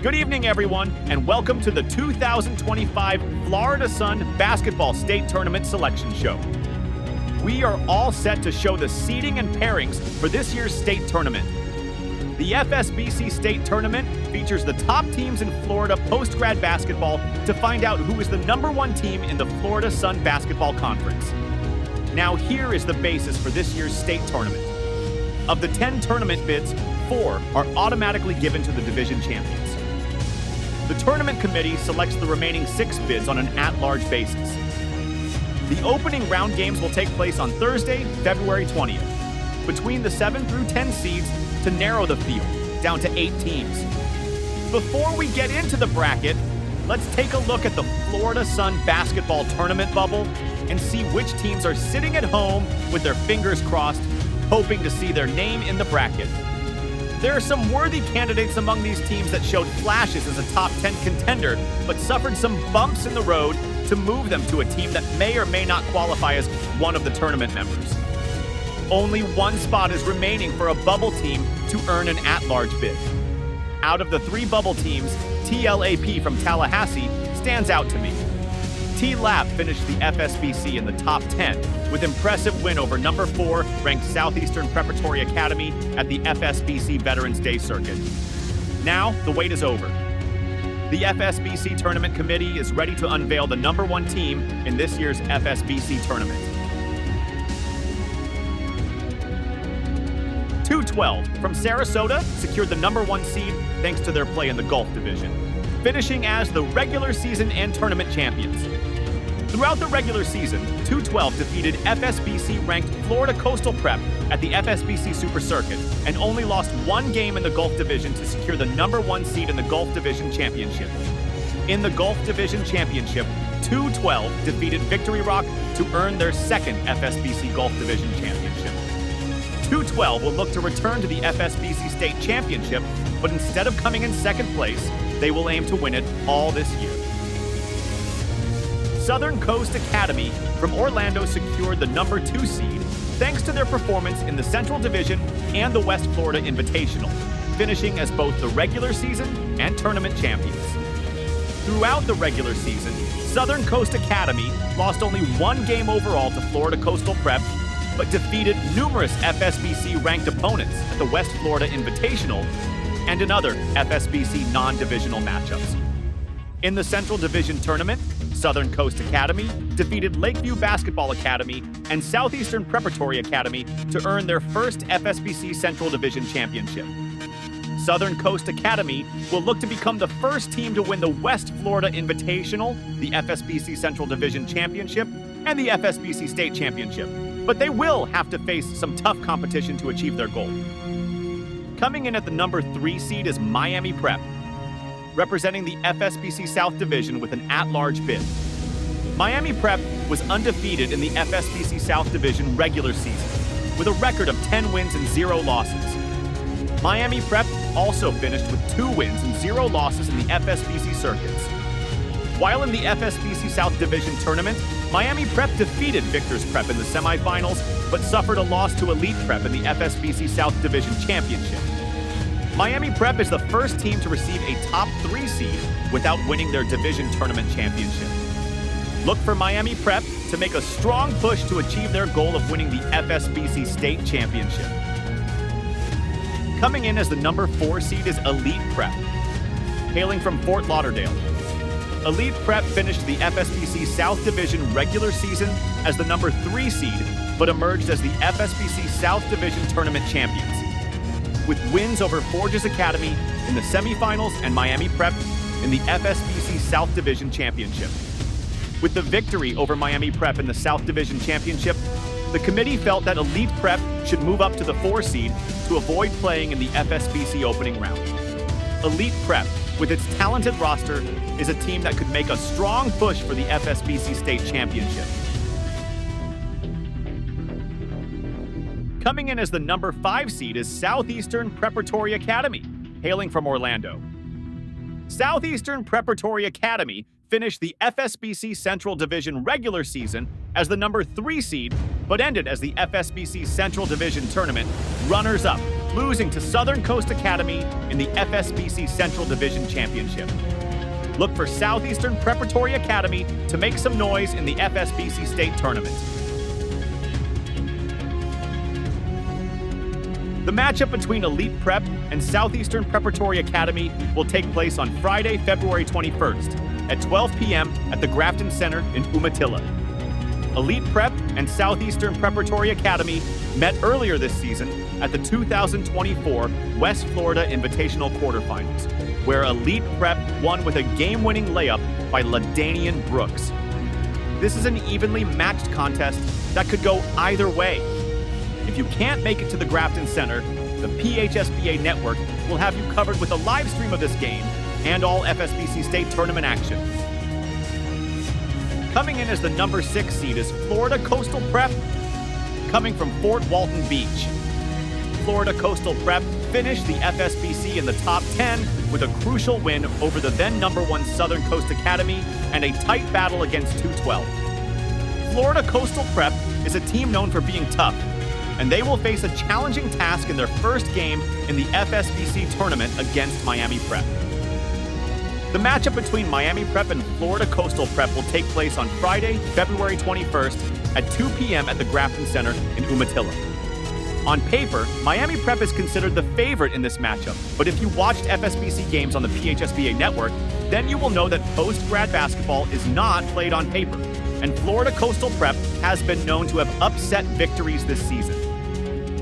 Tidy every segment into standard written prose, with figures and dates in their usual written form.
Good evening, everyone, and welcome to the 2025 Florida Sun Basketball State Tournament Selection Show. We are all set to show the seeding and pairings for this year's state tournament. The Fsbc State Tournament features the top teams in Florida post-grad basketball to find out who is the #1 team in the Florida Sun Basketball Conference. Now here is the basis for this year's state tournament. Of the 10 tournament bids, 4 are automatically given to the division champions. The tournament committee selects the remaining 6 bids on an at-large basis. The opening round games will take place on Thursday, February 20th, between the 7 through 10 seeds to narrow the field down to 8 teams. Before we get into the bracket, let's take a look at the Florida Sun basketball tournament bubble and see which teams are sitting at home with their fingers crossed, hoping to see their name in the bracket. There are some worthy candidates among these teams that showed flashes as a top 10 contender, but suffered some bumps in the road to move them to a team that may or may not qualify as one of the tournament members. Only one spot is remaining for a bubble team to earn an at-large bid. Out of the 3 bubble teams, TLAP from Tallahassee stands out to me. T-Lap finished the Fsbc in the top 10 with impressive win over #4 ranked Southeastern Preparatory Academy at the Fsbc Veterans Day Circuit. Now, the wait is over. The Fsbc Tournament Committee is ready to unveil the #1 team in this year's Fsbc Tournament. 212 from Sarasota secured the #1 seed thanks to their play in the Gulf Division, finishing as the regular season and tournament champions. Throughout the regular season, 212 defeated FSBC-ranked Florida Coastal Prep at the Fsbc Super Circuit and only lost 1 game in the Gulf Division to secure the #1 seed in the Gulf Division Championship. In the Gulf Division Championship, 212 defeated Victory Rock to earn their 2nd Fsbc Gulf Division Championship. 212 will look to return to the Fsbc State Championship, but instead of coming in 2nd place, they will aim to win it all this year. Southern Coast Academy from Orlando secured the #2 seed thanks to their performance in the Central Division and the West Florida Invitational, finishing as both the regular season and tournament champions. Throughout the regular season, Southern Coast Academy lost only 1 game overall to Florida Coastal Prep, but defeated numerous FSBC-ranked opponents at the West Florida Invitational and in other FSBC non-divisional matchups. In the Central Division Tournament, Southern Coast Academy defeated Lakeview Basketball Academy and Southeastern Preparatory Academy to earn their 1st FSBC Central Division Championship. Southern Coast Academy will look to become the first team to win the West Florida Invitational, the FSBC Central Division Championship, and the FSBC State Championship, but they will have to face some tough competition to achieve their goal. Coming in at the #3 seed is Miami Prep, representing the Fsbc South Division with an at-large bid. Miami Prep was undefeated in the Fsbc South Division regular season, with a record of 10 wins and 0 losses. Miami Prep also finished with 2 wins and 0 losses in the Fsbc circuits. While in the Fsbc South Division tournament, Miami Prep defeated Victor's Prep in the semifinals, but suffered a loss to Elite Prep in the Fsbc South Division Championship. Miami Prep is the first team to receive a top 3 seed without winning their division tournament championship. Look for Miami Prep to make a strong push to achieve their goal of winning the Fsbc State Championship. Coming in as the #4 seed is Elite Prep, hailing from Fort Lauderdale. Elite Prep finished the Fsbc South Division regular season as the #3 seed, but emerged as the Fsbc South Division tournament champions, with wins over Forges Academy in the semifinals and Miami Prep in the Fsbc South Division Championship. With the victory over Miami Prep in the South Division Championship, the committee felt that Elite Prep should move up to the 4 seed to avoid playing in the Fsbc opening round. Elite Prep, with its talented roster, is a team that could make a strong push for the Fsbc State Championship. Coming in as the #5 seed is Southeastern Preparatory Academy, hailing from Orlando. Southeastern Preparatory Academy finished the Fsbc Central Division regular season as the #3 seed, but ended as the Fsbc Central Division Tournament runners-up losing to Southern Coast Academy in the FSBC Central Division Championship. Look for Southeastern Preparatory Academy to make some noise in the FSBC State Tournament. The matchup between Elite Prep and Southeastern Preparatory Academy will take place on Friday, February 21st at 12 p.m. at the Grafton Center in Umatilla. Elite Prep and Southeastern Preparatory Academy met earlier this season at the 2024 West Florida Invitational Quarterfinals, where Elite Prep won with a game-winning layup by LaDanian Brooks. This is an evenly matched contest that could go either way. If you can't make it to the Grafton Center, the PHSBA Network will have you covered with a live stream of this game and all FSBC State Tournament action. Coming in as the number 6 seed is Florida Coastal Prep, coming from Fort Walton Beach. Florida Coastal Prep finished the FSBC in the top 10 with a crucial win over the then number 1 Southern Coast Academy and a tight battle against 212. Florida Coastal Prep is a team known for being tough, and they will face a challenging task in their first game in the FSBC tournament against Miami Prep. The matchup between Miami Prep and Florida Coastal Prep will take place on Friday, February 21st at 2 p.m. at the Grafton Center in Umatilla. On paper, Miami Prep is considered the favorite in this matchup, but if you watched FSBC games on the PHSBA Network, then you will know that post-grad basketball is not played on paper, and Florida Coastal Prep has been known to have upset victories this season.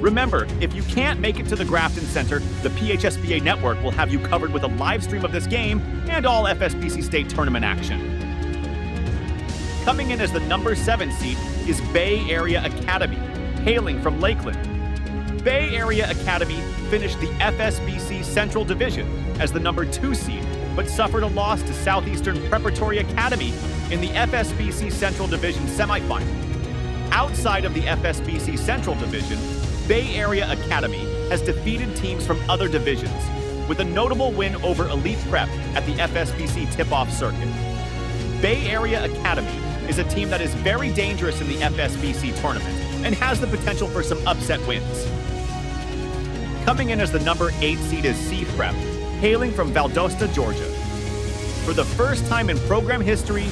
Remember, if you can't make it to the Grafton Center, the PHSBA Network will have you covered with a live stream of this game and all FSBC State Tournament action. Coming in as the number 7 seed is Bay Area Academy, hailing from Lakeland. Bay Area Academy finished the FSBC Central Division as the number 2 seed, but suffered a loss to Southeastern Preparatory Academy in the FSBC Central Division semifinal. Outside of the FSBC Central Division, Bay Area Academy has defeated teams from other divisions, with a notable win over Elite Prep at the FSBC tip-off circuit. Bay Area Academy is a team that is very dangerous in the FSBC tournament and has the potential for some upset wins. Coming in as the number 8 seed is C Prep, hailing from Valdosta, Georgia. For the first time in program history,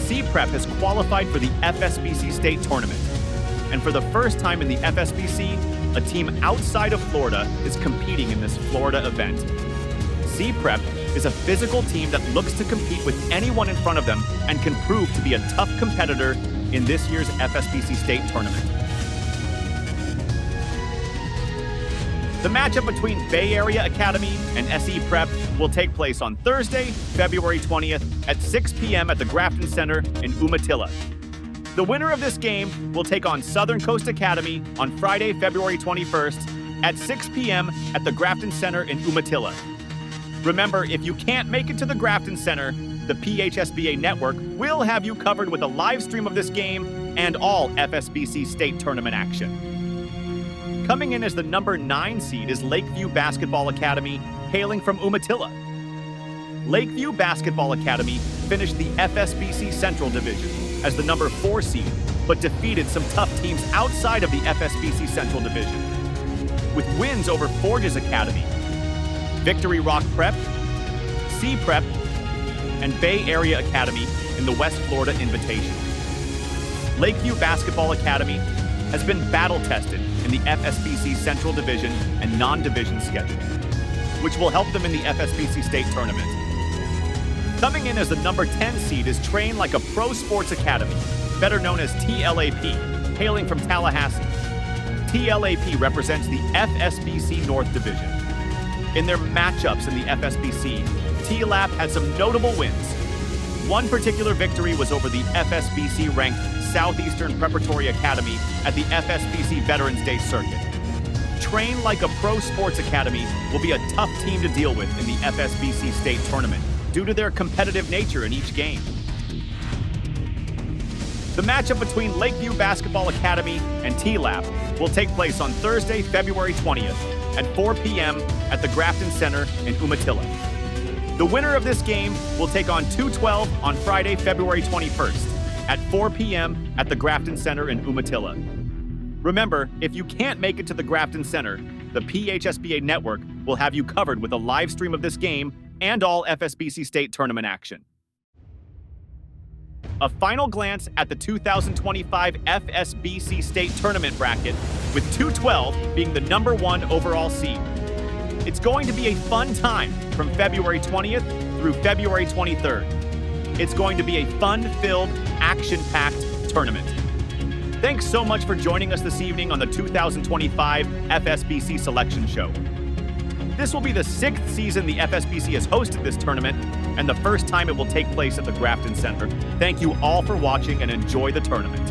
C Prep has qualified for the FSBC State Tournament. And for the first time in the FSBC, a team outside of Florida is competing in this Florida event. C Prep is a physical team that looks to compete with anyone in front of them and can prove to be a tough competitor in this year's FSBC State Tournament. The matchup between Bay Area Academy and SE Prep will take place on Thursday, February 20th at 6 p.m. at the Grafton Center in Umatilla. The winner of this game will take on Southern Coast Academy on Friday, February 21st at 6 p.m. at the Grafton Center in Umatilla. Remember, if you can't make it to the Grafton Center, the PHSBA Network will have you covered with a live stream of this game and all FSBC State Tournament action. Coming in as the number 9 seed is Lakeview Basketball Academy, hailing from Umatilla. Lakeview Basketball Academy finished the FSBC Central Division as the number 4 seed, but defeated some tough teams outside of the FSBC Central Division, with wins over Forges Academy, Victory Rock Prep, C Prep, and Bay Area Academy in the West Florida Invitation. Lakeview Basketball Academy has been battle-tested in the FSBC Central Division and non-division schedule, which will help them in the FSBC State Tournament. Coming in as the number 10 seed is Train Like a Pro Sports Academy, better known as TLAP, hailing from Tallahassee. TLAP represents the FSBC North Division. In their matchups in the FSBC, TLAP had some notable wins. One particular victory was over the FSBC-ranked Southeastern Preparatory Academy at the FSBC Veterans Day Circuit. Train Like a Pro Sports Academy will be a tough team to deal with in the FSBC State Tournament due to their competitive nature in each game. The matchup between Lakeview Basketball Academy and TLAP will take place on Thursday, February 20th at 4 p.m. at the Grafton Center in Umatilla. The winner of this game will take on 212 on Friday, February 21st at 4 p.m. at the Grafton Center in Umatilla. Remember, if you can't make it to the Grafton Center, the the PHSBA network will have you covered with a live stream of this game and all FSBC state tournament action. A final glance at the 2025 FSBC state tournament bracket, with 212 being the #1 overall seed. It's going to be a fun time from February 20th through February 23rd. It's going to be a fun-filled, action-packed tournament. Thanks so much for joining us this evening on the 2025 FSBC Selection Show. This will be the 6th season the FSBC has hosted this tournament, and the first time it will take place at the Grafton Center. Thank you all for watching and enjoy the tournament.